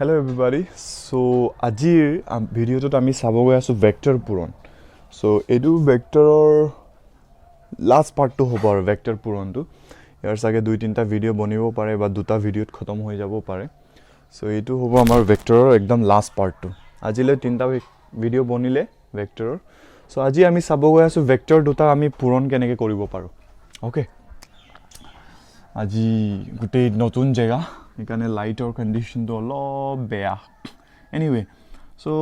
Hello everybody. So আজিৰ ভিডিঅ'টোত আমি চাব গৈ আছো ভেক্টৰ পূৰণ. So এটো ভেক্টৰৰ লাষ্ট পাৰ্টটো হ'ব আৰু ভেক্টৰ পূৰণটো. ইয়াৰ চাগে 2-3টা ভিডিঅ' বনিব পাৰে বা দুটা ভিডিঅ'ত খতম হৈ যাব পাৰে. So এটো হ'ব আমাৰ ভেক্টৰৰ একদম লাষ্ট পাৰ্টটো. আজিলৈ 3টা ভিডিঅ' বনিলে ভেক্টৰৰ. So আজি আমি চাব গৈ আছো ভেক্টৰ দুটা আমি পূৰণ কেনেকৈ কৰিব পাৰো. ওকে. আজি গোটেই নতুন জায়গা এখানে লাইটৰ কন্ডিশনটো অলপ বেয়া এনিৱে সো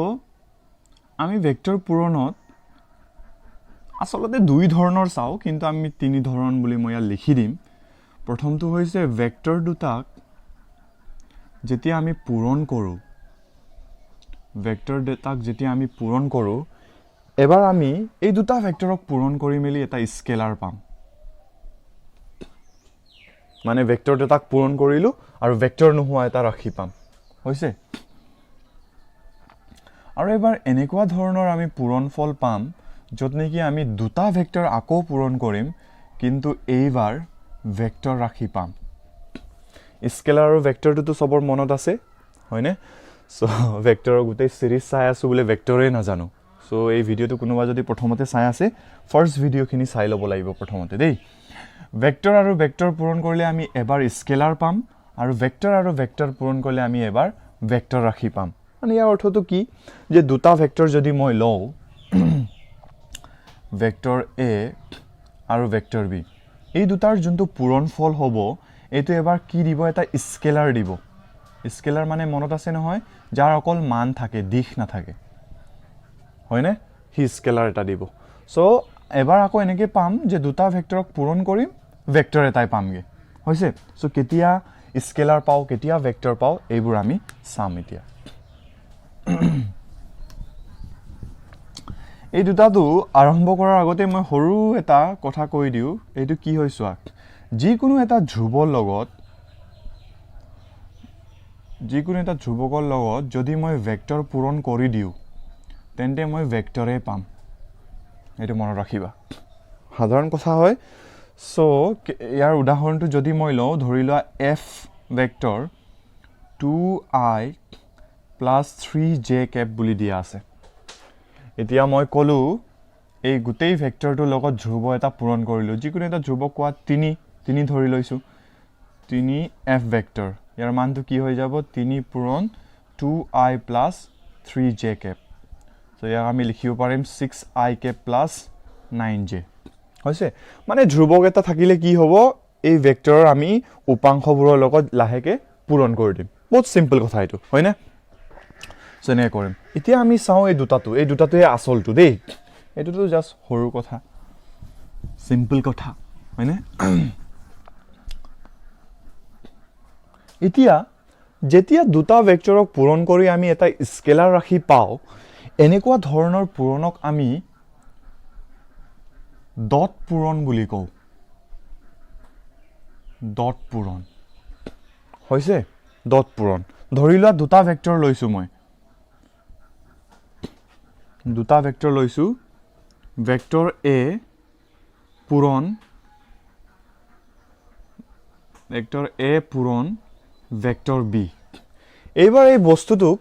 আমি ভেক্টৰ পূৰণত আসলতে দুই ধৰণৰ চাও কিন্তু আমি তিনি ধৰণ বুলি মই লিখি দিম প্ৰথমটো হৈছে ভেক্টৰ দুটাক যেতিয়া আমি পূৰণ কৰো ভেক্টৰ দুটাক যেতিয়া আমি পূৰণ কৰো এবাৰ আমি এই দুটা ভেক্টৰক পূৰণ কৰি মেলি এটা স্কেলাৰ পাম মানে ভেক্টৰ দুটাক পূৰণ কৰিলো আৰু ভেক্টৰ নোহোৱা এটা ৰাখি পাম হৈছে আৰু এবাৰ এনেকুৱা ধৰণৰ আমি পূৰণফল পাম যত নেকি আমি দুটা ভেক্টৰ আকৌ পূৰণ কৰিম কিন্তু এইবাৰ ভেক্টৰ ৰাখি পাম স্কেলাৰ আৰু ভেক্টৰটো সবৰ মনত আছে হয়নে সো ভেক্টৰৰ গোটেই সিৰিজ চাই আছো বলে ভেক্টৰে না জানো সো এই ভিডিওটো কোনোবা যদি প্ৰথমতে চাই আছে ফাৰ্স্ট ভিডিওখিনি চাই ল'ব লাগিব প্ৰথমতে দেই ভেক্টৰ আৰু ভেক্টৰ পূৰণ কৰিলে আমি এবাৰ স্কেলাৰ পাম আৰু ভেক্টৰ পূৰণ কৰিলে আমি এবাৰ ভেক্টৰ ৰাখি পাম মানে ইয়াৰ অৰ্থটো কি যে দুটা ভেক্টৰ যদি মই লও ভেক্টৰ a আৰু ভেক্টৰ b এই দুটাৰ যোনটো পূৰণফল হ'ব এটো এবাৰ কি দিব এটা স্কেলাৰ দিব স্কেলাৰ মানে মনত আছে নহয় যাৰ অকল মান থাকে দিশ না থাকে হয়নে হি স্কেলাৰ এটা দিব সো এবাৰ আকৌ এনেকৈ পাম যে দুটা ভেক্টৰক পূৰণ কৰিম ভেক্টৰ এটাই পামগে হৈছে সো কেতিয়া স্কেলাৰ পাও কেতিয়া ভেক্টৰ পাও এইবোৰ আমি চাম এতিয়া এই দুটাটো আৰম্ভ কৰাৰ আগতে মই সৰু এটা কথা কৈ দিও এইটো কি হৈছে যিকোনো এটা ধ্ৰুৱৰ লগত যদি মই ভেক্টৰ পূৰণ কৰি দিও তেন্তে মই ভেক্টৰে পাম এইটো মনত ৰাখিবা সাধাৰণ কথা হয় সো ইয়াৰ উদাহৰণটো যদি মই লও ধৰি লোৱা f vector 2i + 3j Cape বুলি দিয়া আছে এতিয়া মই কলো এই গোটেই ভেক্টৰটোৰ লগত ধ্ৰুৱ এটা পূৰণ কৰিলো যিকোনো এটা ধ্ৰুৱ কোৱা 3 ধৰি লৈছো 3f ভেক্টৰ ইয়াৰ মানটো কি হৈ যাব 3 পূৰণ 2i + 3j কেপ সো ইয়াক আমি লিখিব পাৰিম 6i কেপ + 9j হৈছে মানে ধ্ৰুৱক এটা থাকিলে কি হ'ব এই ভেক্টৰৰ আমি উপাংশবোৰৰ লগত লাহেকে পূৰণ কৰি দিম বহুত সিম্পল কথা এইটো হয়নে সনে কৰিম এতিয়া আমি চাও এই দুটাটোৱে আসলটো দেই এটোটো জাস্ট সৰু কথা সিম্পল কথা হয়নে এতিয়া যেতিয়া দুটা ভেক্টৰক পূৰণ কৰি আমি এটা স্কেলাৰ ৰাখি পাও এনেকুৱা ধৰণৰ পূৰণক আমি ডট পূৰণ বুলি কও ডট পূৰণ হৈছে ডট পূৰণ ধৰি লোৱা দুটা ভেক্টৰ লৈছো মই দুটা ভেক্টৰ লৈছো ভেক্টৰ a পূৰণ ভেক্টৰ b এইবাৰ এই বস্তুটোক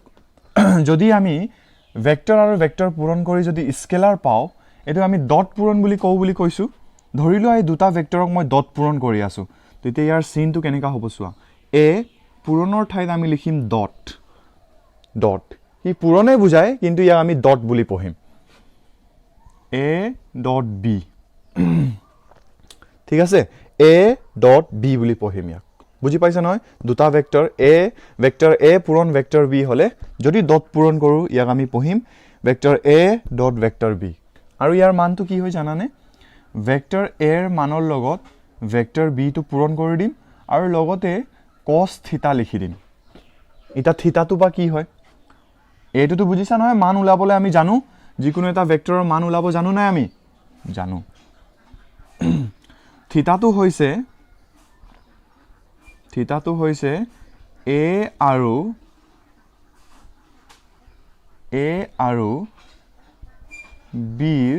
যদি আমি ভেক্টৰ আৰু ভেক্টৰ পূৰণ কৰি যদি স্কেলাৰ পাও এটো আমি ডট পূৰণ বুলি কও বুলি কৈছো ধৰি লোৱা এই দুটা ভেক্টৰক মই ডট পূৰণ কৰি আছো তেতিয়া ইয়াৰ চিনটো কেনেকা হ'ব চোৱা a পূৰণৰ ঠাইত আমি লিখিম ডট হি পূৰণে বুজায় কিন্তু ইয়াক আমি ডট বুলি পঢ়িম a ডট b ঠিক আছে a ডট b বুলি পঢ়িম ইয়াক বুজি পাইছা নহয় দুটা ভেক্টৰ a পূৰণ ভেক্টৰ b হলে যদি ডট পূৰণ কৰো ইয়াক আমি পঢ়িম vector a dot vector b আৰু ইয়াৰ মানটো কি হয় জানানে ভেক্টৰ a এৰ মানৰ লগত ভেক্টৰ b টো পূৰণ কৰি দিম আৰু লগতে cos থিটা লিখি দিম এটা থিটাটো বা কি হয় এইটোতো বুজিছা নহয় মান উলাবলৈ আমি জানো যিকোনো এটা ভেক্টৰৰ মান উলাব জানো নাই আমি জানো থিটাটো হৈছে a আৰু b ৰ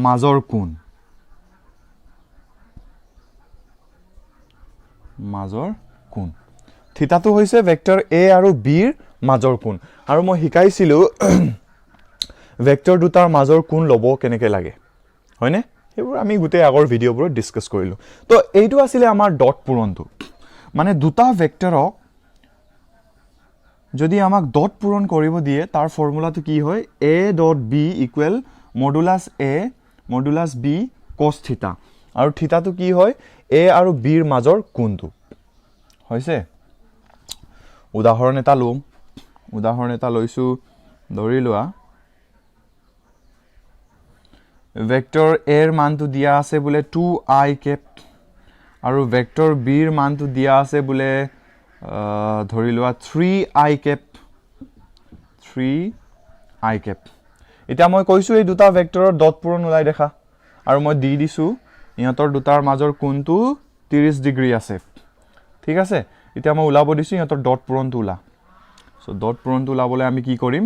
মাজৰ কোণ থিটাটো হৈছে ভেক্টৰ a আৰু b ৰ মাজৰ কোণ আৰু মই শিকাইছিলোঁ ভেক্টৰ দুটাৰ মাজৰ কোণ ল'ব কেনেকৈ লাগে হয়নে সেইবোৰ আমি গোটেই আগৰ ভিডিঅ'বোৰত ডিছকাছ কৰিলোঁ তো এইটো আছিলে আমাৰ ডট পূৰণটো মানে দুটা ভেক্টৰক যদি আমাক ডট পূৰণ কৰিব দিয়ে তাৰ ফৰ্মুলাটো কি হয় a dot b equal modulus a modulus b cos থিটা আৰু থিটাটো কি হয় a আৰু b ৰ মাজৰ কোণটো হৈছে উদাহৰণ এটা লৈছো ধৰি লোৱা ভেক্টৰ a ৰ মানটো দিয়া আছে বোলে 2i কেপ আৰু ভেক্টৰ b ৰ মানটো দিয়া আছে বোলে ধৰি লোৱা 3i কেপ এতিয়া মই কৈছো এই দুটা ভেক্টৰৰ ডট পূৰণ ওলাই দেখা আৰু মই দি দিছো ইহঁতৰ দুটাৰ মাজৰ কোণটো 30 ডিগ্ৰী আছে ঠিক আছে এতিয়া মই ওলাব দিছো ইহঁতৰ ডট পূৰণটো ওলা সো ডট পূৰণটো ওলাবলৈ আমি কি কৰিম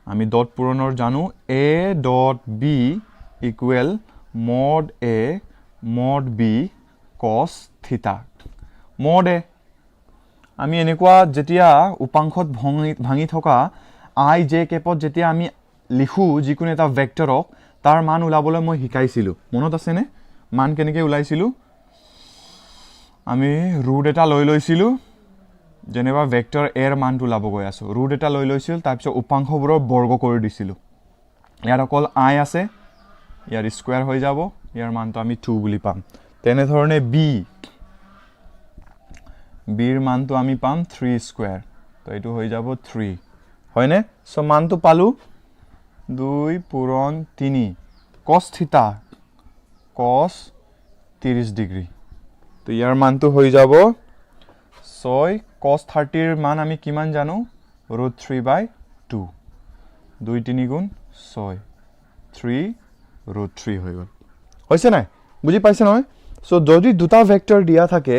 আমি ডট পূৰণৰ জানো a dot b equal mod a mod b cos থিটা mod a আমি এনেকুৱা যেতিয়া উপাংশত ভাঙি থকা i j কেপত যেতিয়া আমি লিখো যিকোনো এটা ভেক্টৰক তাৰ মান ওলাবলৈ মই শিকাইছিলো মনত আছে নে মান কেনেকৈ ওলাইছিলো আমি ৰুট এটা লৈ লৈছিলো যেনেবা ভেক্টৰ a ৰ মানটো ওলাব গৈ আছো ৰুট এটা লৈ লৈছিল তাৰ পিছত উপাংশবোৰৰ বৰ্গ কৰি দিছিলো ইয়াৰ অকল i আছে ইয়াৰ স্কয়াৰ হৈ যাব ইয়াৰ মানটো আমি 2 বুলি পাম তেনে ধৰণে b ৰ মানটো আমি পাম 3 স্কয়াৰ তো এটো হৈ যাব 3 হয়নে সো মানটো পালো 2 পূৰণ 3 cos থিটা cos 30 ডিগ্ৰী তো ইয়াৰ মানটো হৈ যাব 6 cos 30 ৰ মান আমি কিমান জানো √3/2 2 3 গুণ 6 3 √3 হৈ গল হৈছে নাই বুজি পাইছে নহয় সো যদি দুটা ভেক্টৰ দিয়া থাকে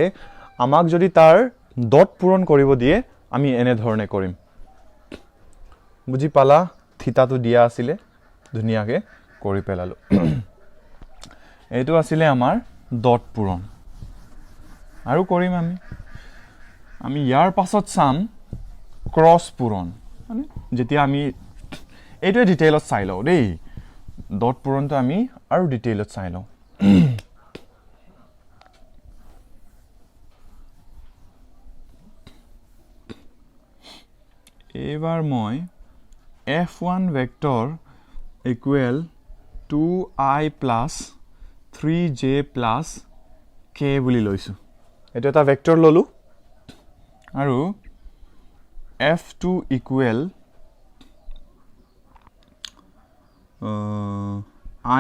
আমাক যদি তাৰ ডট পূৰণ কৰিব দিয়ে আমি এনে ধৰণে কৰিম বুজি পালা থিতাটো দিয়া আছিল ধুনিয়াকে কৰি পেলালো এইটো আছিল আমাৰ ডট পূৰণ আৰু কৰিম আমি ইয়াৰ পাছত চাম ক্ৰস পূৰণ মানে যেতিয়া আমি এইটো ডিটেইলত চাই লও দেই ডট পূৰণটো আমি আৰু ডিটেইলত চাই লও এবাৰ মই f1 vector equal 2i plus 3j plus k বুলি লৈছো এটা এটা ভেক্টৰ ললো আৰু f2 equal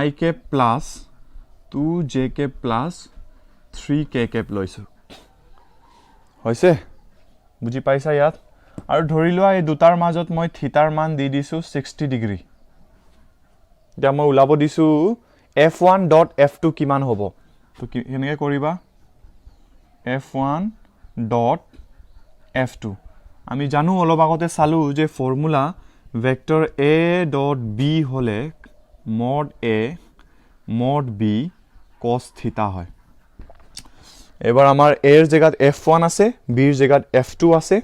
i cap plus 2j cap plus 3k cap লৈছো হৈছে বুজি পাইছা ইয়াত আৰু ধৰি লোৱা এই দুটাৰ মাজত মই থিটাৰ মান দি দিছো 60 ডিগ্ৰী এতিয়া মই ওলাব দিছো f1 ডট f2 কিমান হ'ব তো কেনেকৈ কৰিবা f1 ডট f2 আমি জানো অলপ আগতে চালু যে formula vector a dot b হলে mod a mod b cos থিটা হয় এবাৰ আমাৰ a ৰ জায়গাত f1 আছে b ৰ জায়গাত f2 আছে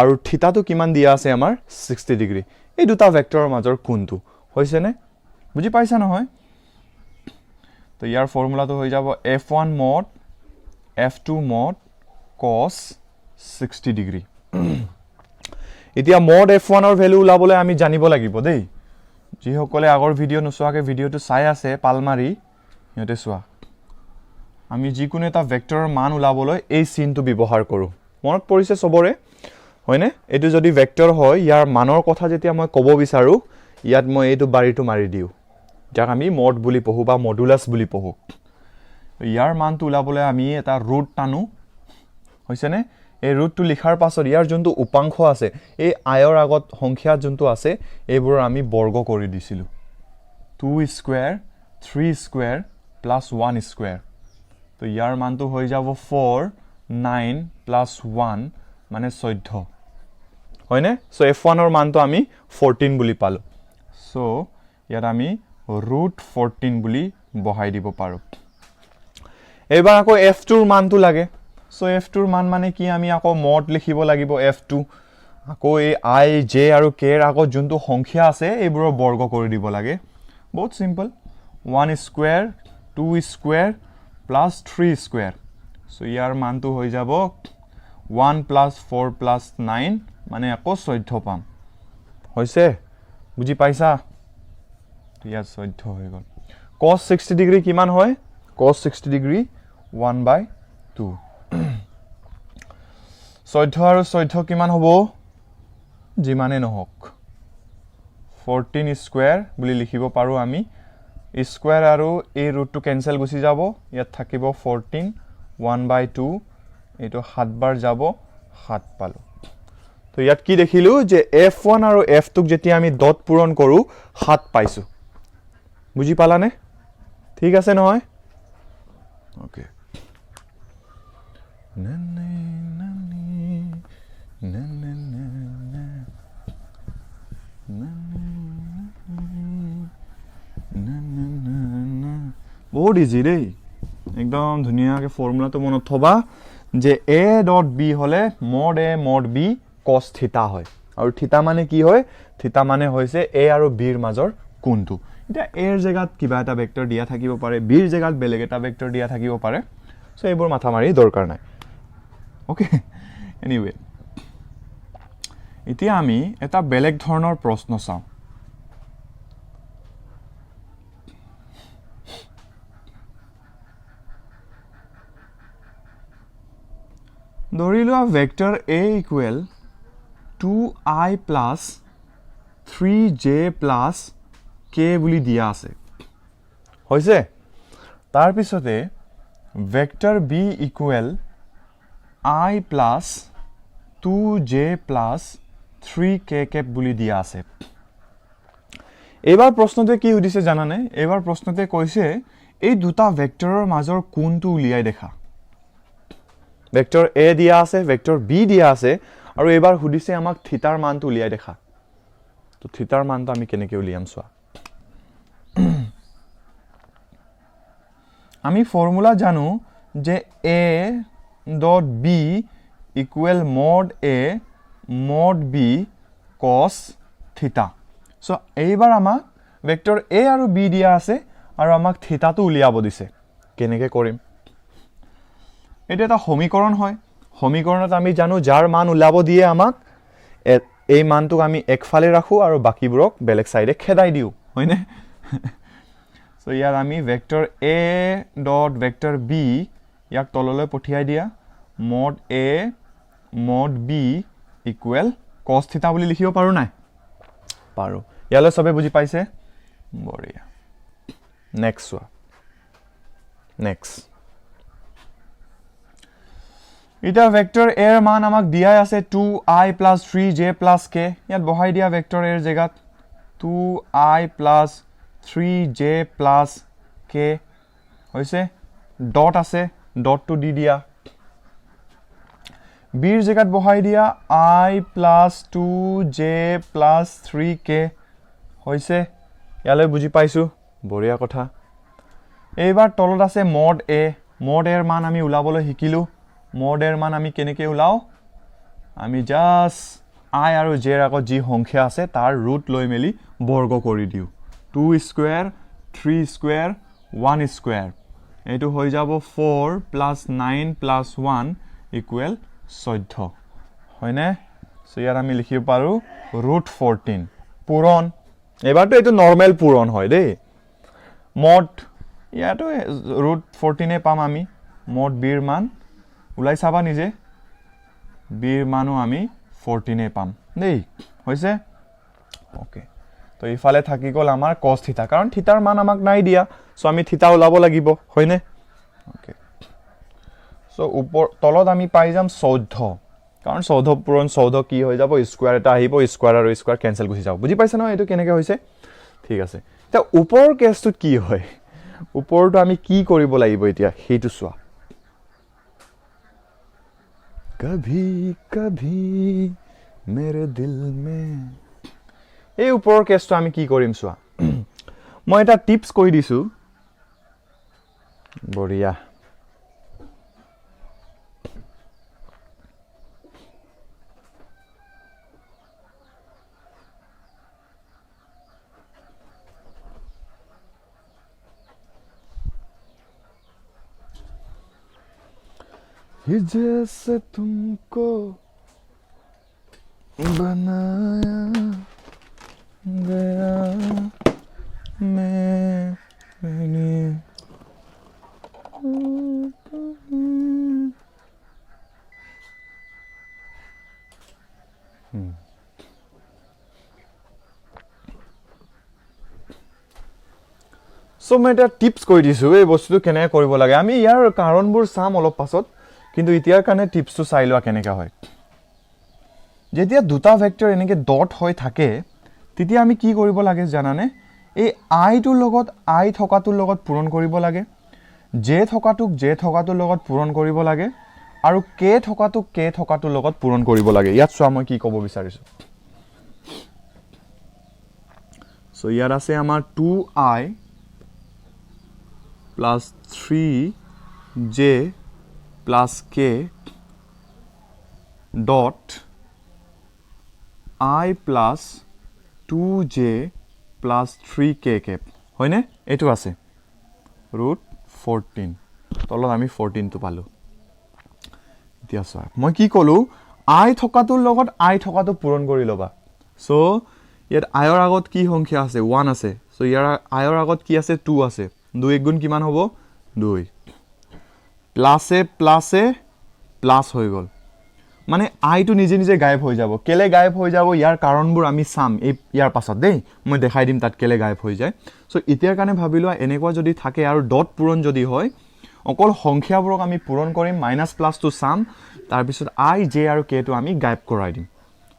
আৰু থিটাটো কিমান দিয়া আছে আমাৰ 60 ডিগ্ৰী এই দুটা ভেক্টৰৰ মাজৰ কোণটো হৈছে নে বুজি পাইছা নহয় তো ইয়াৰ ফৰ্মুলাটো হৈ যাব f1 mod f2 mod cos 60 degree এতিয়া mod f1 ৰ ভ্যালু ওলাবলৈ আমি জানিব লাগিব দেই যি সকলে আগৰ ভিডিও নচোৱাকে ভিডিওটো চাই আছে পালমাৰি ইহতে চোৱা আমি যিকোনো এটা ভেক্টৰৰ মান ওলাবলৈ এই চিনটো ব্যৱহাৰ কৰো মনত পৰিছে সবৰে হয়নে এটো যদি ভেক্টৰ হয় ইয়াৰ মানৰ কথা যেতিয়া মই ক'ব বিচাৰো ইয়াত মই এইটো বাৰীটো মাৰি দিও যাক আমি মড বুলি পঢ়ো বা মডুলাস বুলি পঢ়ো ইয়াৰ মানটো ওলাবলৈ আমি এটা ৰুট টানো হৈছে নে এই ৰুটটো লিখাৰ পাছত ইয়াৰ যোনটো উপাংশ আছে এই আয়ৰ আগত সংখ্যা যোনটো আছে এইবোৰ আমি বৰ্গ কৰি দিছিলো 2 স্কয়াৰ 3 স্কয়াৰ প্লাস 1 স্কয়াৰ তো ইয়াৰ মানটো হৈ যাব 4 9 প্লাস 1 মানে 14 হয়নে সো f1 ৰ মানটো আমি 14 বুলি পালো সো ইয়াত আমি √14 বুলি বহাই দিব পাৰো এবাৰ আকৌ f2 ৰ মানটো লাগে সো f2 ৰ মান মানে কি আমি আকৌ মড লিখিব লাগিব f2 আকৌ এই আই জে আৰু কে ৰ আগত যোনটো সংখ্যা আছে এইবোৰৰ বৰ্গ কৰি দিব লাগে বহুত simple 1 square 2 square plus 3 square so ইয়াৰ মানটো হৈ যাব 1 প্লাস 4 প্লাস 9 মানে আকৌ 14 পাম হৈছে বুজি পাইছা ইয়াৰ 14 হৈ গল cos 60 ডিগ্ৰী কিমান হয় cos 60 ডিগ্ৰী 1/2 14 আৰু 14 কিমান হ'ব যিমানে নহওক 14 স্কয়াৰ বুলি লিখিব পাৰো আমি স্কয়াৰ আৰু এই ৰুটটো কেনসেল গুছি যাব ইয়াত থাকিব 14 1/2 এটো 7 বাৰ যাব 7 পালো তো ইয়াত কি দেখিলো যে f1 আৰু f2 ক যেতিয়া আমি ডট পূৰণ কৰো 7 পাইছো বুজি পালানে ঠিক আছে নহয় ওকে বহুত ইজি দেই একদম ধুনিয়াকে ফৰ্মুলাটো মনত থবা যে a ডট b হলে mod a mod b cos থিটা হয় আৰু থিটা মানে কি হয় থিটা মানে হৈছে a আৰু b ৰ মাজৰ কোণটো এটা a ৰ জায়গাত কিবা এটা ভেক্টৰ দিয়া থাকিব পাৰে b ৰ জায়গাত বেলেগ এটা ভেক্টৰ দিয়া থাকিব পাৰে সো এইবোৰ মাথা মাৰি দৰকাৰ নাই ওকে এনিৱে এতিয়া আমি এটা বেলেগ ধৰণৰ প্ৰশ্ন চাওঁ ধৰি লোৱা vector a equal 2i plus 3j plus k বুলি দিয়া আছে হৈছে তাৰ পিছতে vector b equal i plus 2j plus 3k cap বুলি দিয়া আছে এবাৰ প্ৰশ্নতে কি উদিছে জানানে এবাৰ প্ৰশ্নতে কৈছে এই দুটা ভেক্টৰৰ মাজৰ কোণটো উলিয়াই দেখা ভেক্টৰ a দিয়া আছে ভেক্টৰ b দিয়া আছে আৰু এবাৰ হুদিছে আমাক থিটাৰ মানটো উলিয়াই দেখা তো থিটাৰ মানটো আমি কেনেকৈ উলিয়াম চোৱা আমি ফৰ্মুলা জানো যে a dot b equal mod a mod b cos থিটা সো এইবাৰ আমাক ভেক্টৰ a আৰু b দিয়া আছে আৰু আমাক থিটাটো উলিয়াব দিছে কেনেকৈ কৰিম এটা এটা সমীকৰণ হয় সমীকৰণত আমি জানো যাৰ মান উলাব দিয়ে আমাক এই মানটোক আমি একফালে ৰাখো আৰু বাকিবোৰক বেলেগ সাইডে খেদাই দিও হয়নে সো ইয়াৰ আমি vector a dot vector b ইয়াক তললৈ পঠিয়াই দিয়া mod a mod b equal cos থিটা বুলি লিখিব পাৰো নাই পাৰো ইয়ালৈ সবে বুজি পাইছে বঢ়িয়া নেক্সট ওয়া নেক্সট এটা ভেক্টৰ a এর মান আমাক দিয়াই আছে 2i plus 3j plus k ইয়াত বহাই দিয়া ভেক্টৰ a এর জায়গাত 2i plus 3j plus k হৈছে ডট আছে ডটটো দি দিয়া b এর জায়গাত বহাই দিয়া i plus 2j plus 3k হৈছে ইয়ালৈ বুজি পাইছো বঢ়িয়া কথা এইবাৰ তলত আছে mod a এর মান আমি উলাবলৈ শিকিলো mod এর মান আমি কেনেকৈ উলাও আমি জাস্ট i আৰু j এৰ আগত যি সংখ্যা আছে তাৰ ৰুট লৈ মেলি বৰ্গ কৰি দিও 2 স্কয়াৰ 3 স্কয়াৰ 1 স্কয়াৰ এটো হৈ যাব 4 plus 9 plus 1 ইকুৱেল 14 হয়নে সো ইয়াৰ আমি লিখিব পাৰো √14 পূৰণ এবাৰটো এটো নৰমাল পূৰণ হয় দেই mod ইয়াটো √14 এ পাম আমি mod b এর মান উলাই চাবা নিজে b এর মানও আমি 14 এ পাম দেই হৈছে ওকে তো ইফালে থাকি গল আমাৰ cos থিটা কাৰণ থিটাৰ মান আমাক নাই দিয়া সো আমি থিটা উলাব লাগিব হয়নে ওকে সো উপৰ তলত আমি পাই যাম 14 কাৰণ 14 পূৰণ 14 কি হৈ যাব স্কয়াৰ এটা আহিব স্কয়াৰ আৰু স্কয়াৰ কেনসেল গুছি যাব বুজি পাইছা ন এটো কেনেকৈ হৈছে ঠিক আছে তা উপৰ কেছটো কি হয় উপৰটো আমি কি কৰিব লাগিব এতিয়া হেতু চোৱা कभी कभी मेरे दिल में এই উপৰ কেছটো আমি কি কৰিম চোৱা মই এটা টিপস কৈ দিছো বঢ়িয়া ये जैसे तुमको बनाया गया मैंने সো মই এটা টিপছ কৈ দিছোঁ এই বস্তুটো কেনেকৈ কৰিব লাগে আমি ইয়াৰ কাৰণবোৰ চাম অলপ পাছত কিন্তু এতিয়াৰ কাৰণে টিপছটো চাই লোৱা কেনেকৈ হয় যেতিয়া দুটা ভেক্টৰ এনেকৈ ডট হৈ থাকে তেতিয়া আমি কি কৰিব লাগে জানানে এই আইটোৰ লগত আই থকাটোৰ লগত পূৰণ কৰিব লাগে জে থকাটোৰ লগত পূৰণ কৰিব লাগে আৰু কে থকাটোৰ লগত পূৰণ কৰিব লাগে ইয়াত চোৱা মই কি ক'ব বিচাৰিছোঁ সো ইয়াত আছে আমাৰ 2i plus 3j plus k dot I plus 2j plus 3k cap হয়নে এটো আছে root 14 তলত আমি 14 টো পালো এতিয়া চোৱা মই কি কলো I থকাটোৰ লগত I থকাটো পূৰণ কৰি লবা সো ইয়াত I ৰ আগত কি সংখ্যা আছে 1 আছে সো ইয়াৰ I ৰ আগত কি আছে 2 আছে 2 এক গুণ কিমান হ'ব 2 প্লাসে প্লাস হৈ গল মানে আই টো নিজে নিজে গায়ব হৈ যাব কেলে গায়ব হৈ যাব ইয়াৰ কাৰণবোৰ আমি চাম ইয়াৰ পাছত দেই মই দেখাই দিম তাত কেলে গায়ব হৈ যায় সো ইতিয়াৰ কাৰণে ভাবিলোৱা এনেকুৱা যদি থাকে আৰু ডট পূৰণ যদি হয় অকল সংখ্যাবোৰক আমি পূৰণ কৰিম মাইনাস প্লাস টো চাম তাৰ পিছত আই জে আৰু কে টো আমি গায়ব কৰাই দিম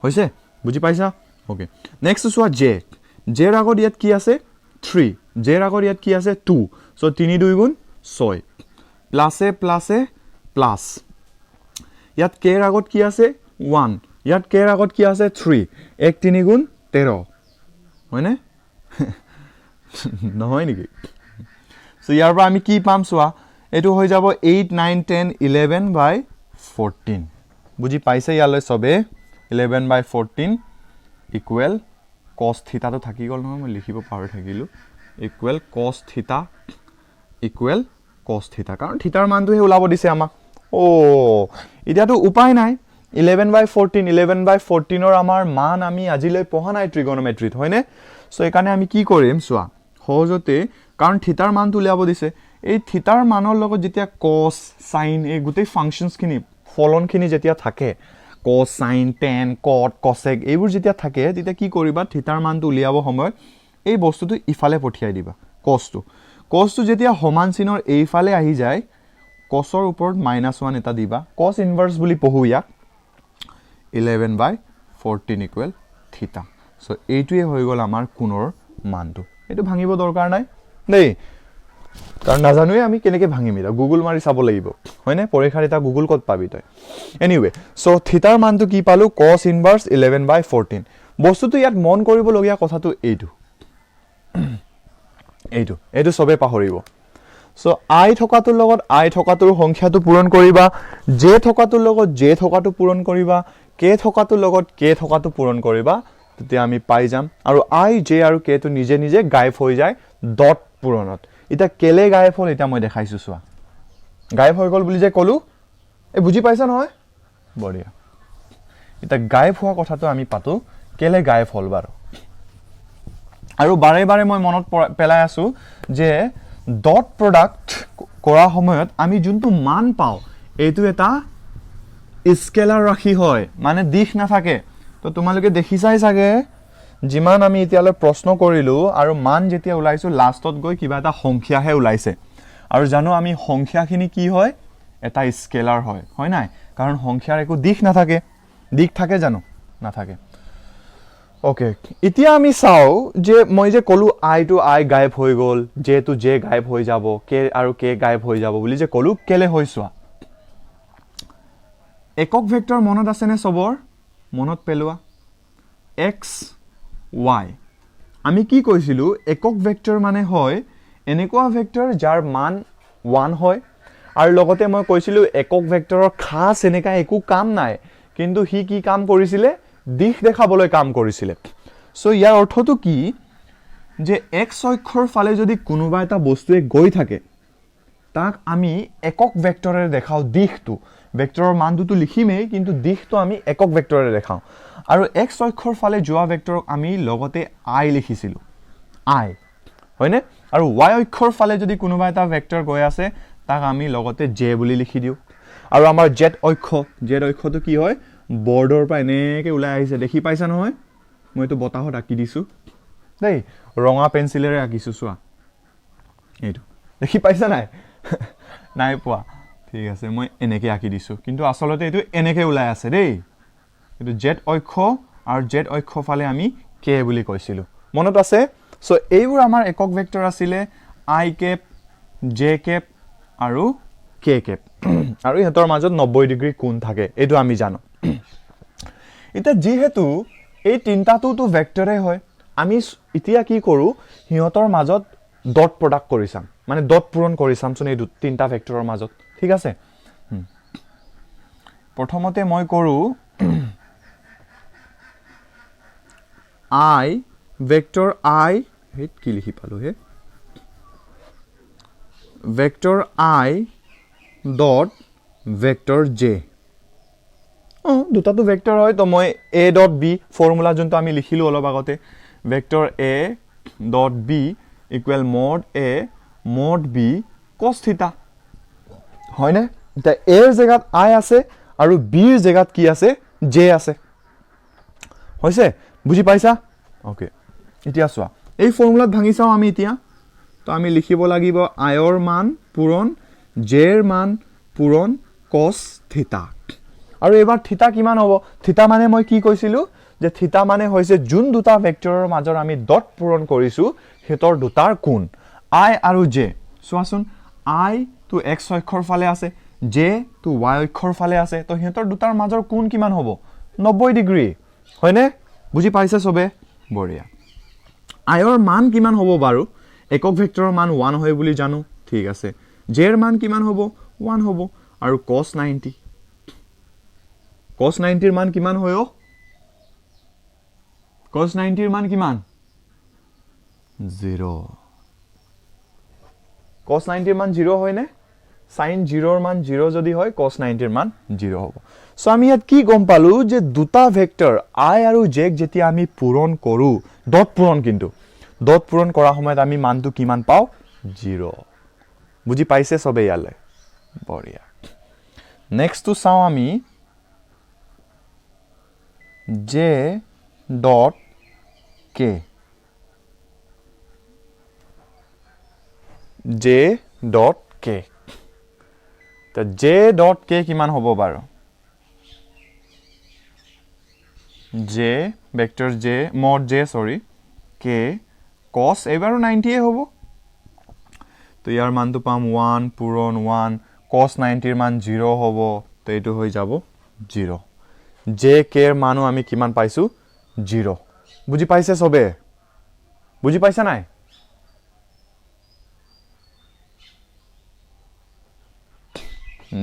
হৈছে বুজি পাইছা ওকে নেক্সট চোৱা জে জেৰ আগত ইয়াত কি আছে 3 জেৰ আগত ইয়াত কি আছে 2 সো 3 2 গুণ 6 প্লাসে প্লাস ইয়াত কে ৰ আগত কি আছে 1 ইয়াত কে ৰ আগত কি আছে 3 1 3 গুণ 13 হয়নে নহয় নেকি সো ইয়াৰ পৰা আমি কি পাম চোৱা এটো হৈ যাব 8 9 10 11 by 14 বুজি পাইছে ইয়ালৈ সবে 11 by 14 ইকুৱেল cos থিটা তো থাকি গল নহয় মই লিখিব পাহৰি থাকিলো ইকুৱেল cos থিটা ইকুৱেল cos থিটা কাৰণ থিটাৰ মানটো হে ওলাব দিছে আমাক ও ইতিয়াটো উপায় নাই 11 by 14 ৰ আমাৰ মান আমি আজিলৈ পঢ়া নাই ট্ৰিগোনোমেট্ৰিত হয়নে সো একানে আমি কি কৰিম চোৱা সহজতে কাৰণ থিটাৰ মানটো উলিয়াব দিছে এই থিটাৰ মানৰ লগত যেতিয়া cos sin এই গোটেই ফাংশনছ খিনি ফলনখিনি যেতিয়া থাকে cos sin tan cot cosec এইবোৰ যেতিয়া থাকে তেতিয়া কি কৰিবা থিটাৰ মানটো উলিয়াব সময়ত এই বস্তুটো ইফালে পঠিয়াই দিবা cos টো যেতিয়া সমান চিনৰ এইফালে আহি যায় cos ৰ ওপৰত -1 এটা দিবা cos ইনভাৰ্স বুলি পঢ়ো ইয়াক 11 by 14 ইকুৱেল থিটা সো এইটোৱে হৈ গল আমাৰ কোণৰ মানটো এটো ভাঙিব দৰকাৰ নাই দেই কাৰণ নাজানোৱে আমি কেনেকৈ ভাঙিম এটা গুগল মাৰি চাব লাগিব হয়নে পৰীক্ষাৰ এটা গুগল কত পাবি তই এনিৱে সো থিটাৰ মানটো কি পালো cos ইনভাৰ্স 11 by 14 বস্তুটো ইয়াত মন কৰিব লগিয়া কথাটো এইটো সবে পাহৰিব সো I থকাটোৰ লগত I থকাটোৰ সংখ্যাটো পূৰণ কৰিবা J থকাটোৰ লগত J থকাটো পূৰণ কৰিবা K থকাটোৰ লগত K থকাটো পূৰণ কৰিবা তেতিয়া আমি পাই যাম আৰু I J আৰু K টো নিজে নিজে গায়ব হৈ যায় ডট পূৰণত এটা কেলে গায়ব হ'ল এটা মই দেখাইছো চোৱা গায়ব হৈ গল বুলি যে কলো এ বুজি পাইছা নহয় বঢ়িয়া এটা গায়ব হোৱা কথাটো আমি পাতো কেলে গায়ব হ'ল বাৰু আৰু বাৰে বাৰে মই মনত পেলাই আছো যে ডট প্ৰডাক্ট কৰা সময়ত আমি যোনটো মান পাও এইটো এটা স্কেলাৰ ৰাশি হয় মানে দিশ না থাকে তো তোমালোকে দেখিছাই চাগে যিমান আমি এতিয়ালৈ প্ৰশ্ন কৰিলো আৰু মান যেতিয়া ওলাইছো লাষ্টত গৈ কিবা এটা সংখ্যাহে ওলাইছে আৰু জানো আমি সংখ্যাখিনি কি হয় এটা স্কেলাৰ হয় নাই কাৰণ সংখ্যাৰ একো দিশ না থাকে দিশ থাকে জানো না থাকে ওকে এতিয়া আমি চাও যে মই যে কলো I টু I গায়ব হৈ গল J টু J গায়ব হৈ যাব K আৰু K গায়ব হৈ যাব বুলি যে কলো কেলে হৈছোৱা একক ভেক্টৰ মনত আছে নে সবৰ মনত পেলোৱা x y আমি কি কৈছিলো একক ভেক্টৰ মানে হয় এনেকুৱা ভেক্টৰ যাৰ মান 1 হয় আৰু লগতে মই কৈছিলো একক ভেক্টৰৰ খাস এনেকা একো কাম নাই কিন্তু হি কি কাম কৰিছিলে দিশ দেখাবলৈ কাম কৰিছিলে সো ইয়াৰ অৰ্থটো কি যে x অক্ষৰ ফালে যদি কোনোবা এটা বস্তুৱে গৈ থাকে তাক আমি একক ভেক্টৰেৰে দেখাও দিশটো ভেক্টৰৰ মানটোতো লিখিমেই কিন্তু দিশটো আমি একক ভেক্টৰে দেখাওঁ আৰু x অক্ষৰ ফালে যোৱা ভেক্টৰক আমি লগতে i লিখিছিলোঁ i হয়নে আৰু y অক্ষৰ ফালে যদি কোনোবা এটা ভেক্টৰ গৈ আছে তাক আমি লগতে j বুলি লিখি দিওঁ আৰু আমাৰ z অক্ষটো কি হয় বৰ্ডৰ পৰা এনেকৈ ওলাই আহিছে দেখি পাইছা নহয় মই এইটো বতাহত আঁকি দিছোঁ দেই ৰঙা পেন্সিলেৰে আঁকিছোঁ চোৱা এইটো দেখি পাইছা নাই নাই পোৱা ঠিক আছে মই এনেকৈ আঁকি দিছোঁ কিন্তু আচলতে এইটো এনেকৈ ওলাই আছে দেই এইটো z অক্ষ আৰু z অক্ষ ফালে আমি k বুলি কৈছিলোঁ মনত আছে সো এইবোৰ আমাৰ একক ভেক্টৰ আছিলে i কেপ j কেপ আৰু k কেপ আৰু ইহঁতৰ মাজত 90 ডিগ্ৰী কোণ থাকে এইটো আমি জানো এটা যেহেতু এই তিনটাটো ভেক্টৰে হয় আমি এতিয়া কি কৰো হিহঁতৰ মাজত ডট প্ৰডাক্ট কৰি চাম মানে ডট পূৰণ কৰি চামচোন এই তিনটা ভেক্টৰৰ মাজত ঠিক আছে প্ৰথমতে মই কৰো i ভেক্টৰ i হেত কি লিখি পালো হে vector i dot vector j দুটাটো ভেক্টৰ হয় তো মই a ডট b ফৰ্মুলা যোনটো আমি লিখিলো অলপ আগতে vector a dot b equal mod a mod b cos থিটা হয়নে এটা a ৰ জায়গাত i আছে আৰু b ৰ জায়গাত কি আছে j আছে হৈছে বুজি পাইছা ওকে এতিয়া চোৱা এই ফৰ্মুলাত ভাঙি চাও আমি এতিয়া তো আমি লিখিব লাগিব i ৰ মান পূৰণ j ৰ মান পূৰণ cos থিটা আৰু এবাৰ থিটা কিমান হ'ব থিটা মানে মই কি কৈছিলো যে থিটা মানে হৈছে যোন দুটা ভেক্টৰৰ মাজৰ আমি ডট পূৰণ কৰিছো হেতৰ দুটাৰ কোণ i আৰু j চোৱাচোন i তো x অক্ষৰ ফালে আছে j তো y অক্ষৰ ফালে আছে তো হেতৰ দুটাৰ মাজৰ কোণ কিমান হ'ব 90 ডিগ্ৰী হয়নে বুজি পাইছে সবে বঢ়িয়া i ৰ মান কিমান হ'ব বাৰু একক ভেক্টৰৰ মান 1 হয় বুলি জানো ঠিক আছে j ৰ মান কিমান হ'ব 1 হ'ব আৰু cos 90 cos 90 ৰ মান কিমান হয় cos 90 ৰ মান কিমান 0 cos 90 ৰ মান 0 হয় নে sin 0 ৰ মান 0 যদি হয় cos 90 ৰ মান 0 হ'ব সো আমি ইয়াত কি গম পালো যে দুটা ভেক্টৰ i আৰু j যেতিয়া আমি পূৰণ কৰো ডট পূৰণ কিন্তু ডট পূৰণ কৰা সময়ত আমি মানটো কিমান পাও 0 বুজি পাইছে সবে ইয়ালে বঢ়িয়া নেক্সট টু চাও আমি j dot k j dot k তো j dot k কিমান হ'ব বাৰু j vector j mod j sorry k cos এবাৰো 90 এ হ'ব তো ইয়াৰ মানটো পাম 1 পূৰণ 1 cos 90 ৰ মান 0 হ'ব তো এটো হৈ যাব 0 j k ৰ মানো আমি কিমান পাইছো 0 বুজি পাইছে সবে বুজি পাইছা নাই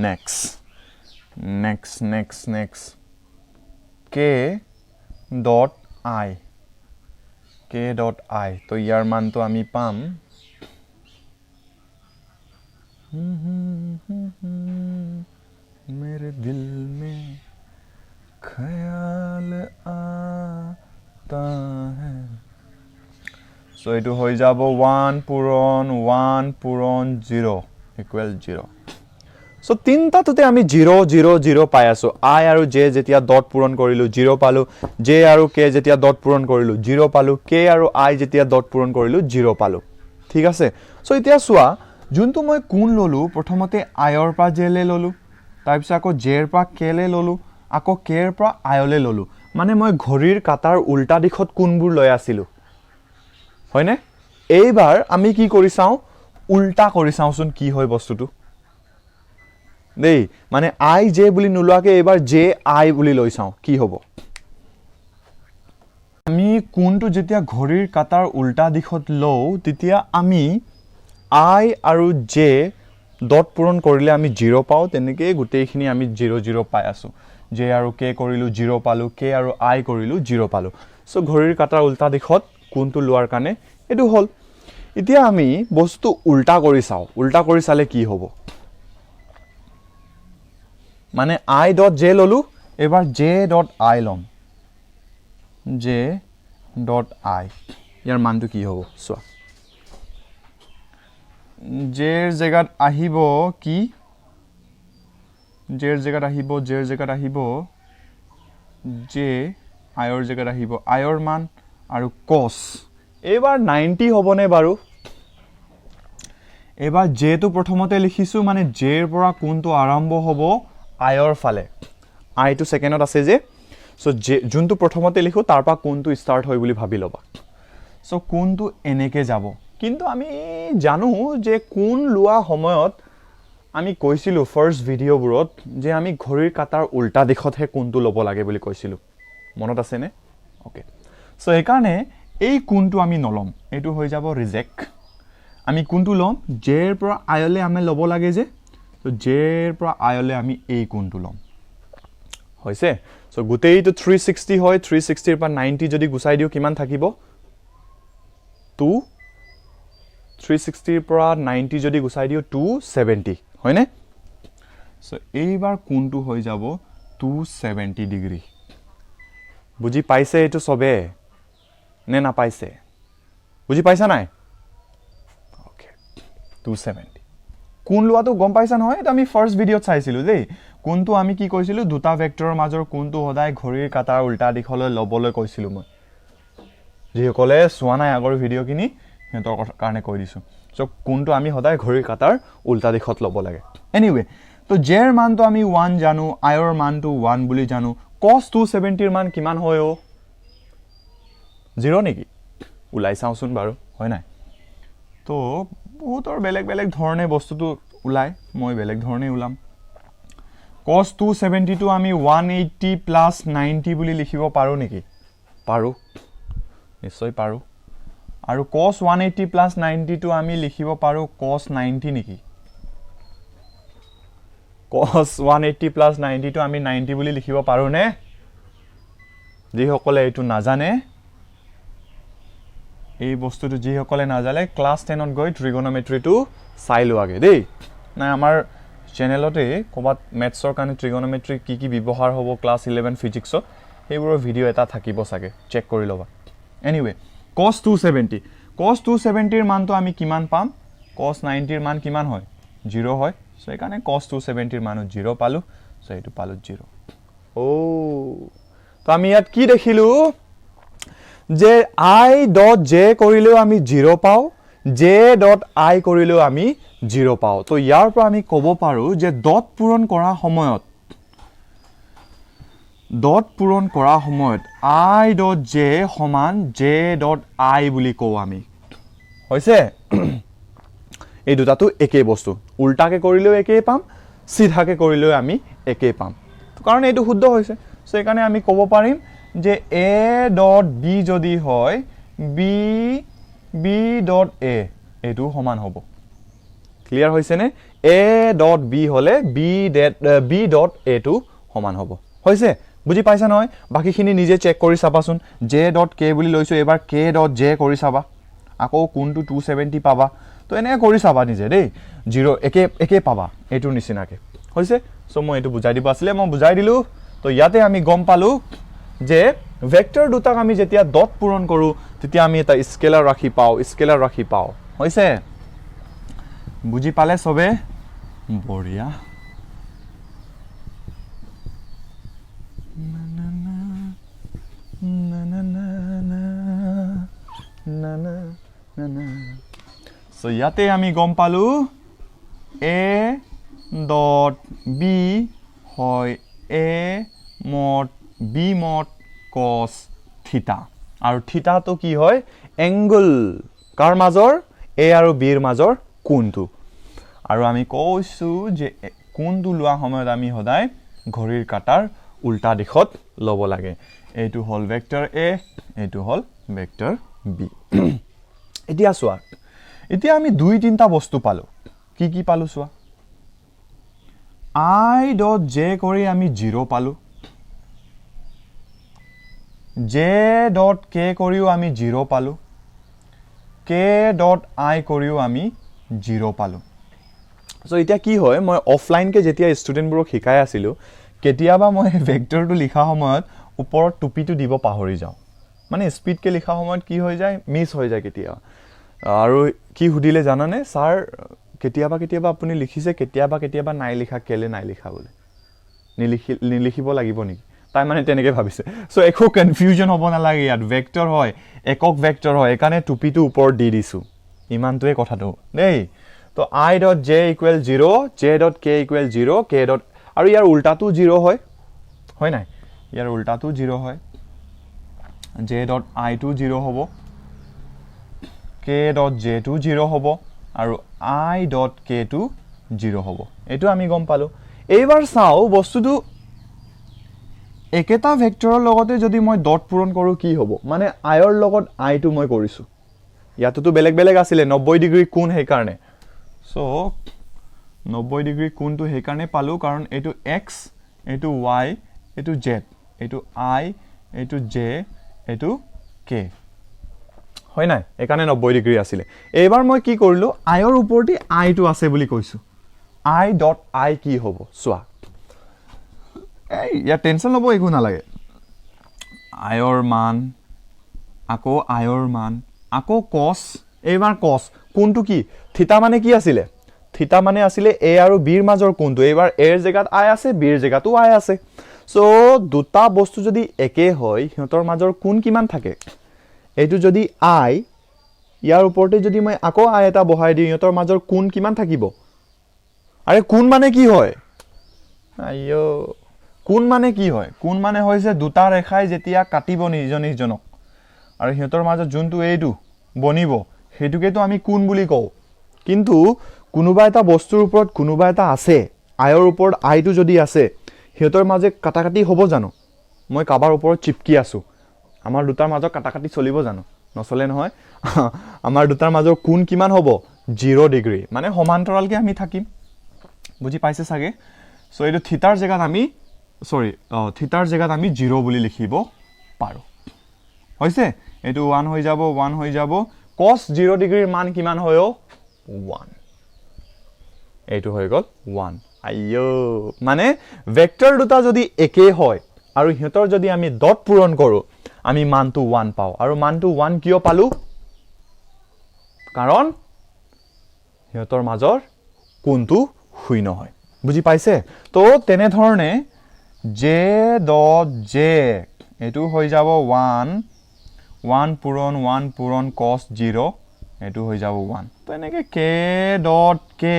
next k dot i তো ইয়াৰ মানটো আমি পাম मेरे दिल में ख्याल आता है সো এটো হৈ যাব 1 পূৰণ 0 ইকুৱেল 0 সো তিনটাতে আমি 0 0 0 পাই আছো i আৰু j যেতিয়া ডট পূৰণ কৰিলো 0 পালো j আৰু k যেতিয়া ডট পূৰণ কৰিলো 0 পালো k আৰু i যেতিয়া ডট পূৰণ কৰিলো 0 পালো ঠিক আছে সো এতিয়া চোৱা যোনটো মই কোণ ললো প্ৰথমতে i ৰ পৰা j লে ললো তাৰ পিছত আকৌ j ৰ পৰা k লে ললো আকৌ k ৰ পৰা i লে ললো মানে মই ঘড়ীৰ কাটাৰ উল্টা দিশত কোণবোৰ লৈ আছিলো হয়নে এইবাৰ আমি কি কৰি চাও উল্টা কৰি চাওচোন কি হয় বস্তুটো দেই মানে i j বুলি নুলুৱাকে এবাৰ j i বুলি লৈ চাও কি হ'ব আমি কোণটো যেতিয়া ঘড়ীৰ কাটাৰ উল্টা দিশত লও তেতিয়া আমি i আৰু j ডট পূৰণ কৰিলে আমি 0 পাও তেনেকৈ গুটেইখিনি আমি 0 0 পাই আছো j আৰু k কৰিলো 0 পালো k আৰু i কৰিলো 0 পালো সো ঘড়ীৰ কাটাৰ উল্টা দিশত কোণটো লোৱাৰ কাৰণে এটো হল এতিয়া আমি বস্তু উল্টা কৰি চাও উল্টা কৰি চালে কি হ'ব মানে i ডট j ললো এবাৰ j ডট i লম j ডট i ইয়াৰ মানটো কি হ'ব চোৱা j এর জায়গাত আহিব কি j এর জায়গাত আহিব j i এর জায়গাত আহিব i এর মান আৰু cos এবাৰ 90 হ'বনে বাৰু এবাৰ j টো প্ৰথমতে লিখিছো মানে j এৰ পৰা কোনটো আৰম্ভ হ'ব i এৰ ফালে i টো সেকেন্ডত আছে যে সো যোনটো প্ৰথমতে লিখো তাৰ পৰা কোনটো স্টাৰ্ট হয় বুলি ভাবি লবা সো কোনটো এনেকে যাব কিন্তু আমি জানো যে কোন লোৱা সময়ত আমি কৈছিলো ফাৰ্স্ট ভিডিওবোৰত যে আমি ঘড়ীৰ কাটাৰ উল্টা দিশতহে কোনটো লব লাগে বুলি কৈছিলো মনত আছে নে ওকে সো একাৰণে এই কোনটো আমি নলম এটো হৈ যাব ৰিজেক্ট আমি কোনটো লম j এৰ পৰা i লে আমি লব লাগে যে তো j এৰ পৰা i লে আমি এই কোনটো লম হৈছে সো গুটেইটো 360 হয় 360 এৰ পৰা 90 যদি গুছাই দিও কিমান থাকিব 2 360 এৰ পৰা 90 যদি গুছাই দিও 270 হয়নে সো এইবাৰ কোনটো হৈ যাব 270 ডিগ্ৰী বুজি পাইছে এটো সবে নে না পাইছে বুজি পাইছা নাই ওকে 270 কোন লোৱাটো গম পাইছা নহয় এটা আমি ফাৰ্স্ট ভিডিওত চাইছিলো দেই কোনটো আমি কি কৈছিলো দুটা ভেক্টৰৰ মাজৰ কোনটো সদায় ঘড়ীৰ কাটাৰ উল্টা দিশলৈ লবলৈ কৈছিলো মই যে কলে সোৱা নাই আগৰ ভিডিও কিনি হেতৰ কাৰণে কৈ দিছো সো কোনটো আমি সদায় ঘড়ীৰ কাটাৰ উল্টা দিশত লব লাগে এনিৱে তো j এৰ মানটো আমি 1 জানো i এৰ মানটো 1 বুলি জানো cos 270 এৰ মান কিমান হয় ও 0 নেকি উলাই চাওচোন বাৰু হয় নাই তো বহুতৰ বেলেগ বেলেগ ধৰণে বস্তুটো উলাই মই বেলেগ ধৰণে উলাম cos 270 টো আমি 180 প্লাস 90 বুলি লিখিব পাৰো নেকি পাৰো নিশ্চয় পাৰো আৰু cos 180 প্লাস 90 টো আমি লিখিব পাৰো cos 90 নেকি cos 180 প্লাস 90 টো আমি 90 বুলি লিখিব পাৰো নে যি সকলে এটো নাজানে এই বস্তুটো যি সকলে নাজালে ক্লাস 10 ত গৈ ট্ৰিগোনোমেট্ৰি টো চাই লোৱাগে দেই না আমাৰ চ্যানেলতে কবাত ম্যাথছৰ কাৰণে ট্ৰিগোনোমেট্ৰি কি কি ব্যৱহাৰ হ'ব ক্লাস 11 ফিজিক্সত এইবোৰৰ ভিডিও এটা থাকিব সাগে চেক কৰি লবা এনিৱে cos 270 এর মানটো আমি কিমান পাম cos 90 এর মান কিমান হয় 0 হয় সো এখানে cos 270 এর মান 0 পালো সো এটো পালো 0 ও তো আমি ইয়াত কি দেখিলো যে i ডট j কৰিলেও আমি 0 পাও j ডট i কৰিলেও আমি 0 পাও তো ইয়াৰ পৰা আমি ক'ব পাৰো যে ডট পূৰণ কৰা সময়ত i ডট j সমান j ডট i বুলি কও আমি হৈছে এই দুটাটো একে বস্তু উল্টাকে কৰিলেও একে পাম সিধাকে কৰিলেও আমি একে পাম তো কাৰণ এইটো শুদ্ধ হৈছে সো এখানে আমি ক'ব পাৰিম যে a ডট b যদি হয় b ডট a এটো সমান হ'ব ক্লিয়াৰ হৈছে নে a ডট b হলে b ডট a টো সমান হ'ব হৈছে বুজি পাইছা নহয় বাকিখিনি নিজে চেক কৰি চাবাচোন j ডট k বুলি লৈছো এবাৰ k ডট j কৰি চাবা আকৌ কোনটো 270 পাবা তো এনে কৰি চাবা নিজে দেই 0 একে পাবা এটো নিচিনাকে হৈছে সো মই এটো বুজাই দিব আছিল মই বুজাই দিলো তো ইয়াতে আমি গম পালো যে ভেক্টৰ দুটাক আমি যেতিয়া ডট পূৰণ কৰো তেতিয়া আমি এটা স্কেলাৰ ৰাখি পাও হৈছে বুজি পালে সবে বঢ়িয়া সো ইয়াতে আমি গম পালো a ডট b হয় a mod b mod cos theta আৰু theta তো কি হয় এংগল কাৰ মাজৰ a আৰু b ৰ মাজৰ কোণটো আৰু আমি কৈছো যে কোণটো লোৱা সময়ত আমি সদায় ঘড়ীৰ কাটাৰ উল্টা দিশত লব লাগে এইটো হল ভেক্টৰ a এইটো হল ভেক্টৰ b এতিয়া সোৱা এতিয়া আমি দুই তিনটা বস্তু পালো কি পালো সোৱা i ডট j কৰি আমি 0 পালো j ডট k কৰিও আমি 0 পালো k ডট i কৰিও আমি 0 পালো চ' এতিয়া কি হয় মই অফলাইনকৈ যেতিয়া ষ্টুডেণ্টবোৰক শিকাই আছিলোঁ কেতিয়াবা মই ভেক্টৰটো লিখা সময়ত ওপৰত টুপিটো দিব পাহৰি যাওঁ মানে স্পীডকৈ লিখা সময়ত কি হৈ যায় মিছ হৈ যায় কেতিয়াবা আৰু কি সুধিলে জানানে ছাৰ কেতিয়াবা আপুনি লিখিছে কেতিয়াবা নাই লিখা কেলে নাই লিখা বোলে নিলিখিব লাগিব নেকি তাই মানে তেনেকৈ ভাবিছে চ' একো কনফিউজন হ'ব নালাগে ইয়াত ভেক্টৰ হয় একক ভেক্টৰ হয় সেইকাৰণে টুপিটো ওপৰত দি দিছোঁ ইমানটোৱে কথাটো দেই তো I dot J equal 0 J dot K equal 0 K dot আৰু ইয়াৰ উল্টাটো 0 হয় নাই ইয়াৰ উল্টাটো 0 হয় জে ডট আইটো 0 হ'ব কে ডট জেটো 0 হ'ব আৰু I ডট কেটো 0 হ'ব এইটো আমি গম পালোঁ এইবাৰ চাওঁ বস্তুটো একেটা ভেক্টৰৰ লগতে যদি মই ডট পূৰণ কৰোঁ কি হ'ব মানে আইৰ লগত আইটো মই কৰিছোঁ ইয়াতোতো বেলেগ আছিলে 90 ডিগ্ৰী কোণ সেইকাৰণে চ' 90 ডিগ্ৰী কোণটো সেইকাৰণে পালোঁ কাৰণ এইটো এক্স এইটো ৱাই এইটো জেড এইটো আই এইটো জে এইটো কে হয় নাই এইকাৰণে 90 ডিগ্ৰী আছিলে এইবাৰ মই কি কৰিলোঁ আইৰ ওপৰতে আইটো আছে বুলি কৈছোঁ আই ডট আই কি হ'ব চোৱা ইয়াৰ টেনশ্যন ল'ব একো নালাগে আইৰ মান আকৌ আইৰ মান আকৌ কছ এইবাৰ কছ কোনটো কি থিতা মানে কি আছিলে থিতা মানে আছিলে এ আৰু বিৰ মাজৰ কোনটো এইবাৰ এৰ জেগাত আই আছে বিৰ জেগাতো আই আছে চ' দুটা বস্তু যদি একে হয় সিহঁতৰ মাজৰ কোন কিমান থাকে এইটো যদি আই ইয়াৰ ওপৰতে যদি মই আকৌ আই এটা বহাই দিওঁ সিহঁতৰ মাজৰ কোন কিমান থাকিব আৰে কোন মানে কি হয় আইও কোন মানে কি হয় কোন মানে হৈছে দুটা ৰেখাই যেতিয়া কাটিব নিজজনক আৰু সিহঁতৰ মাজত যোনটো এইটো বনিব সেইটোকেতো আমি কোন বুলি কওঁ কিন্তু কোনোবা এটা বস্তুৰ ওপৰত কোনোবা এটা আছে আইৰ ওপৰত আইটো যদি আছে সিহঁতৰ মাজে কাটাকাটি হ'ব জানো মই কাবাৰ ওপৰত চিপকি আছোঁ আমাৰ দুটাৰ মাজত কাটাকাটি চলিব জানো নচলে নহয় আমাৰ দুটাৰ মাজৰ কোন কিমান হ'ব 0 ডিগ্ৰী মানে সমান্তৰালকৈ আমি থাকিম বুজি পাইছে চাগে চ' এইটো থিতাৰ জেগাত আমি থিতাৰ জেগাত আমি 0 বুলি লিখিব পাৰোঁ হৈছে এইটো 1 হৈ যাব cos 0 ডিগ্ৰীৰ মান কিমান হয় 1 এইটো হৈ গ'ল 1 আইয়ো মানে ভেক্টৰ দুটা যদি একে হয় আৰু সিহঁতৰ যদি আমি ডট পূৰণ কৰোঁ আমি মানটো 1 পাওঁ আৰু মানটো 1 কিয় পালোঁ কাৰণ সিহঁতৰ মাজৰ কোনটো শূন্য হয় বুজি পাইছে তো তেনেধৰণে জে ডট জে এইটো হৈ যাব 1 পূৰণ cos 0 এইটো হৈ যাব 1 তো এনেকৈ কে ডট কে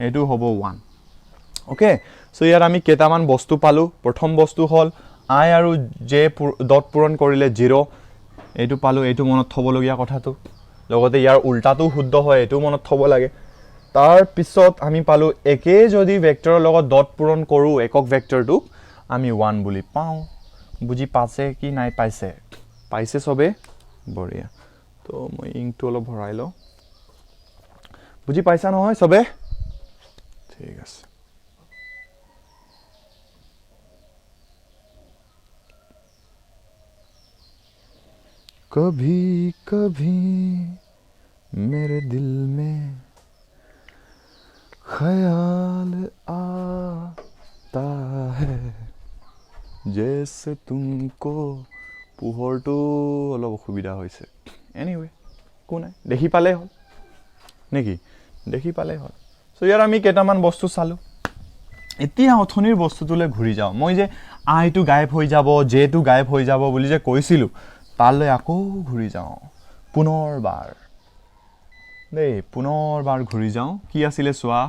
এইটো হ'ব 1 ওকে চ' ইয়াত আমি কেইটামান বস্তু পালোঁ প্ৰথম বস্তু হ'ল আই আৰু জে ডট পূৰণ কৰিলে 0 এইটো পালোঁ এইটো মনত থ'বলগীয়া কথাটো লগতে ইয়াৰ উল্টাটো শুদ্ধ হয় এইটো মনত থ'ব লাগে তাৰ পিছত আমি পালোঁ একে যদি ভেক্টৰৰ লগত ডট পূৰণ কৰোঁ একক ভেক্টৰটোক আমি 1 বুলি পাওঁ বুজি পাইছে কি নাই পাইছে চবে বঢ়িয়া তো মই ইংকটো অলপ ভৰাই লওঁ বুজি পাইছা নহয় চবে ঠিক আছে कभी कभी मेरे दिल में ख्याल आता है जैसे तुमको পোহৰটো অলপ অসুবিধা হৈছে এনিৱে একো নাই দেখি পালেই হ'ল নেকি দেখি পালেই হ'ল চ' ইয়াত আমি কেইটামান বস্তু চালোঁ এতিয়া অথনিৰ বস্তুটোলৈ ঘূৰি যাওঁ মই যে আইটো গায়ব হৈ যাব জেটো গায়ব হৈ যাব বুলি যে কৈছিলোঁ তালৈ আকৌ ঘূৰি যাওঁ পুনৰবাৰ ঘূৰি যাওঁ কি আছিলে চোৱা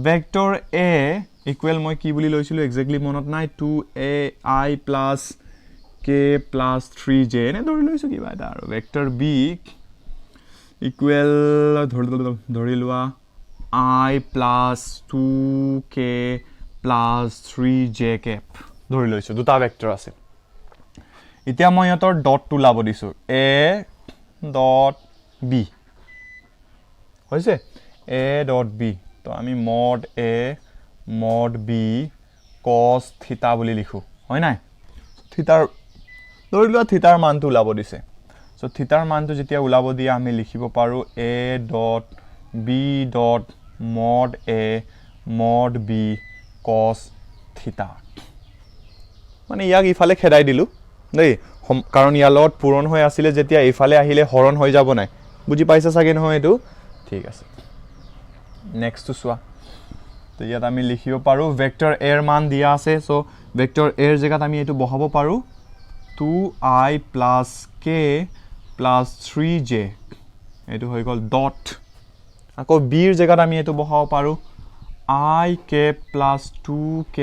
ভেক্টৰ এ ইকুৱেল মই কি বুলি লৈছিলোঁ একজেক্টলি মনত নাই 2ai প্লাছ কে প্লাছ 3j এনে ধৰি লৈছোঁ কিবা এটা আৰু ভেক্টৰ বি ইকুৱেল ধৰি লোৱা i plus 2k plus 3j Cape ধৰি লৈছোঁ দুটা ভেক্টৰ আছে এতিয়া মই ইহঁতৰ ডটটো ওলাব দিছোঁ এ ডট বি হৈছে এ ডট বি তো আমি মড এ মড বি কছ থিতা বুলি লিখোঁ হয় নাই থিতাৰ ধৰি লোৱা থিতাৰ মানটো ওলাব দিছে চ' থিতাৰ মানটো যেতিয়া ওলাব দিয়ে আমি লিখিব পাৰোঁ A dot B dot mod A mod B cos theta মানে ইয়াক ইফালে খেদাই দিলোঁ দেই কাৰণ ইয়াৰ লগত পূৰণ হৈ আছিলে যেতিয়া ইফালে আহিলে হৰণ হৈ যাব নাই বুজি পাইছা চাগে নহয় এইটো ঠিক আছে নেক্সটটো চোৱা তো ইয়াত আমি লিখিব পাৰোঁ ভেক্টৰ এৰ মান দিয়া আছে চ' ভেক্টৰ এৰ জেগাত আমি এইটো বহাব পাৰোঁ 2i plus k plus 3j এইটো হৈ গ'ল ডট আকৌ বিৰ জেগাত আমি এইটো বহাব পাৰোঁ I cap plus 2k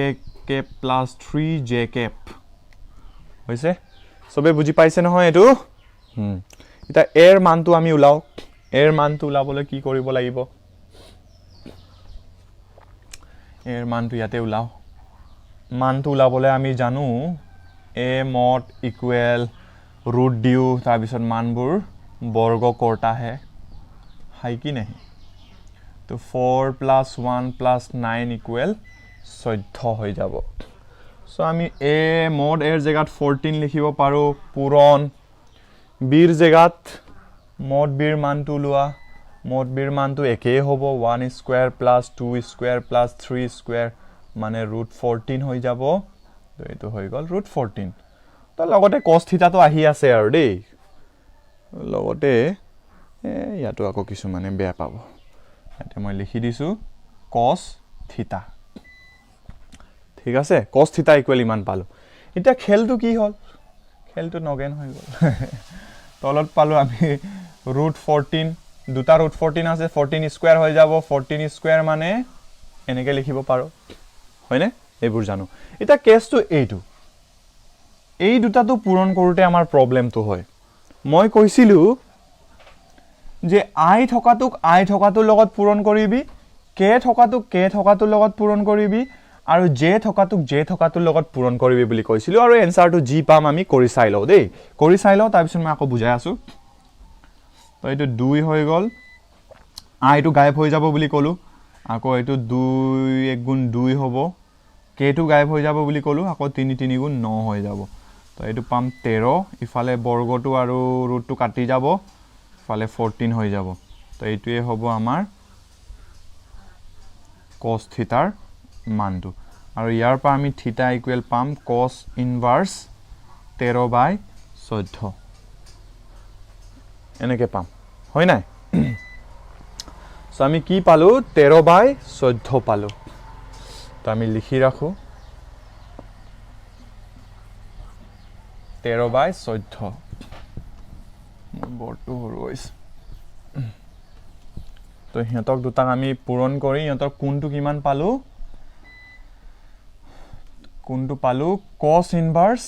cap plus 3j cap হৈছে সবে বুজি পাইছে নহয় এইটো এটা এৰ মানটো আমি উলাও এৰ মানটো উলাবলৈ কি কৰিব লাগিব এৰ মানটো ইয়াতে উলাও মানটো উলাবলৈ আমি জানো a mod equal root diu তাৰ পিছত মানবোৰ বৰ্গ কৰতা হে হাই কি নাই তো 4 plus 1 plus 9 equal 14 হৈ যাব সো আমি a mod এৰ জেগাত 14 লিখিব পাৰো পূৰণ বিৰ জেগাত mod বিৰ মানটো লোৱা mod বিৰ মানটো একেই হ'ব 1 square plus 2 square plus 3 square মানে √14 হৈ যাব তো এটো হৈ গল √14 তো লগতে cos থিটা তো আহি আছে আৰু দেই লগতে ইয়াটো আকৌ কিছু মানে বেয়া পাব এটা মই লিখি দিছো cos থিটা ঠিক আছে cos থিটা ইকুৱেল ইমান পালো এটা খেলটো কি হল খেলটো নগেন হৈ গল তলত পালো আমি √14 দুটা √14 আছে 14 স্কয়াৰ হৈ যাব 14 স্কয়াৰ মানে এনেকে লিখিব পাৰো হয়নে এইবোৰ জানো এটা কেছটো এইটো এই দুটাটো পূৰণ কৰোতে আমাৰ প্ৰবলেমটো হয় মই কৈছিলো যে i থকাটোৰ লগত পূৰণ কৰিবি k থকাটোৰ লগত পূৰণ কৰিবি আৰু j থকাটোৰ লগত পূৰণ কৰিবি বুলি কৈছিলো আৰু এনসাৰটো জি পাম আমি কৰি চাই লও দেই কৰি চাই লও তাৰ পিছত মই আকৌ বুজাই আছো তো এইটো 2 হৈ গল i টো গায়ব হৈ যাব বুলি কলো আকৌ এইটো 2 1 গুণ 2 হ'ব k টো গায়ব হৈ যাব বুলি কলো আকৌ 3 3 গুণ 9 হৈ যাব তো এইটো পাম 13 ইফালে বৰ্গটো আৰু ৰুটটো কাটি যাব ফালে 14 হৈ যাব তো এইটোৱে হ'ব আমাৰ cos থিটাৰ মানটো আৰু ইয়াৰ পৰা আমি থিটা ইকুৱেল পাম cos ইনভাৰ্স 13/14 এনেকে পাম হয় নাই সো আমি কি পালো 13/14 পালো তো আমি লিখি ৰাখো 13/14 বৰ্ডটো হৰইছ তো হিয়তক দুটাক আমি পূৰণ কৰি হিয়তক কোনটো কিমান পালো cos ইনভাৰ্স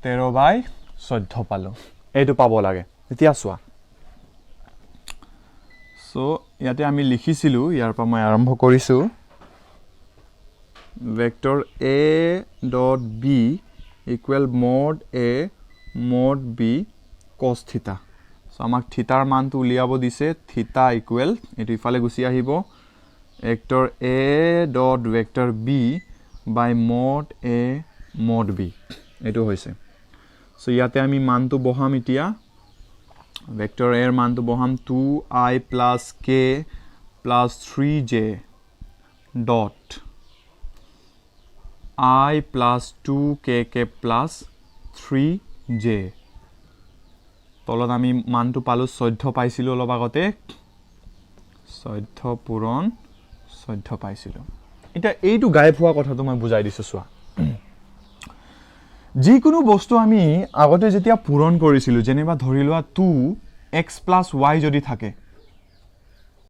13/14 পালো এইটো পাব লাগে এতিয়া চোৱা সো ইয়াতে আমি লিখিছিলো ইয়াৰ পৰা মই আৰম্ভ কৰিছো vector a dot b equal mod a mod b cos থিটা সো আমাক থিটাৰ মানটো উলিয়াব দিছে থিটা ইকুৱেল এটো ইফালে গুছি আহিব vector a dot vector b by mod a mod b এটো হৈছে সো ইয়াতে আমি মানটো বহাম এতিয়া ভেক্টৰ a এৰ মানটো বহাম 2i plus k plus 3j dot I plus 2kk plus 3j তলত আমি মানটো পালো 14 পাইছিলো অলপ আগতে 14 পূৰণ 14 পাইছিলো এটা এইটো গায়ব হোৱা কথাটো মই বুজাই দিছো চোৱা যিকোনো বস্তু আমি আগতে যেতিয়া পূৰণ কৰিছিলো যেনেবা ধৰি লোৱা 2x plus y যদি থাকে